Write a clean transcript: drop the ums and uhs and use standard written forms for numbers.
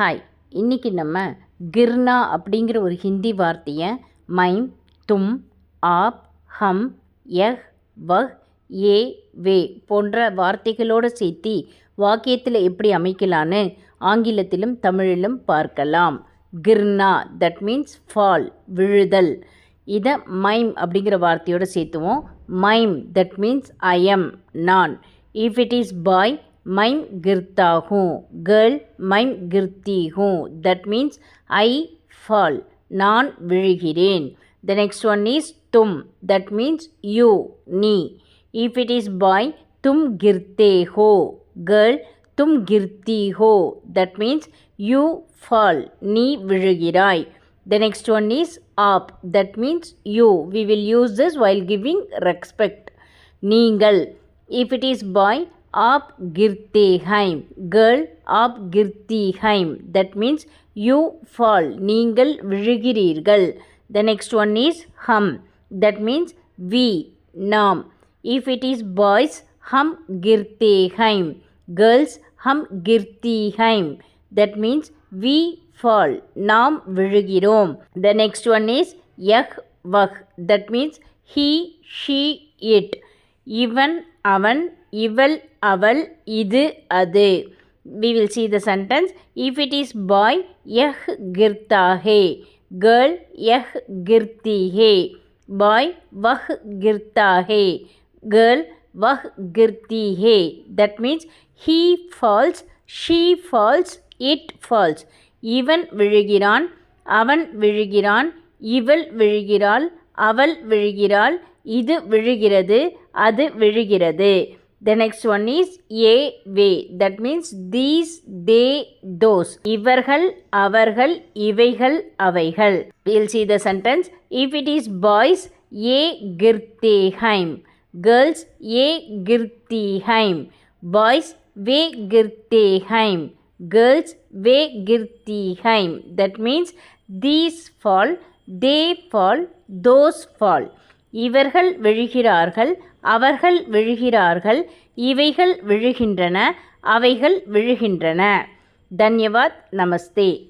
Hi, இன்றைக்கி நம்ம கிர்னா அப்படிங்கிற ஒரு ஹிந்தி வார்த்தையை மைம், தும், ஆப், ஹம், யஹ், வஹ், ஏ, வே போன்ற வார்த்தைகளோடு சேர்த்து வாக்கியத்தில் எப்படி அமைக்கலான்னு ஆங்கிலத்திலும் தமிழிலும் பார்க்கலாம். கிர்னா தட் மீன்ஸ் ஃபால், விழுதல். இதை மைம் அப்படிங்கிற வார்த்தையோடு சேர்த்துவோம். மைம் தட் மீன்ஸ் ஐ எம், நான். இஃப் இட் இஸ் பாய், மைம் கிர்த்தா ஹூँ. கேர்ள் மைம் கிர்த்தி ஹூँ. தட் மீன்ஸ் ஐ ஃபால், நான் விழுகிறேன். த நெக்ஸ்ட் ஒன் இஸ் தும், தட் மீன்ஸ் யூ, நீ. இஃப் இட் இஸ் பாய், தும் கிர்த்தே ஹோ. கேர்ள் தும் கிர்த்தி ஹோ. தட் மீன்ஸ் யூ ஃபால், நீ விழுகிறாய். The next one is aap, that means you. We will use this while giving respect. நீங்கள். If it is boy, aap girte hain. Girl, aap girti hain. That means you fall, நீங்கள் விழுகிறீர்கள். The next one is hum, that means we, நாம். If it is boys, hum girte hain. Girls, hum girti hain. That means we fall, நாம் விழுகிறோம். The next one is யஹ், வஹ், that means he, she, it. இவன், அவன், இவள், அவள், இது, அது. We will see the sentence. If it is boy, யஹ் கிர்த்தா hey. Girl, யஹ் Kirti hey. Boy, வஹ் கிர்த்தா hey. Girl, வஹ் Kirti hey. That means he falls, she falls, it falls. இவன் விழுகிறான், அவன் விழுகிறான், இவள் விழுகிறாள், அவள் விழுகிறாள், இது விழுகிறது, அது விழுகிறது. The next one is A, way, that means these, they, those. இவர்கள், அவர்கள், இவைகள், அவைகள். We'll see the sentence. If it is boys, A கிர்த்தே ஹைம். Girls, A Kirti ஹைம். Boys, way கிர்த்தே ஹைம். Girls, way Kirti ஹைம். That means these fall, they fall, those fall. இவர்கள் விழுகிறார்கள், அவர்கள் விழுகிறார்கள், இவைகள் விழுகின்றன, அவைகள் விழுகின்றன. தன்யவாத். நமஸ்தே.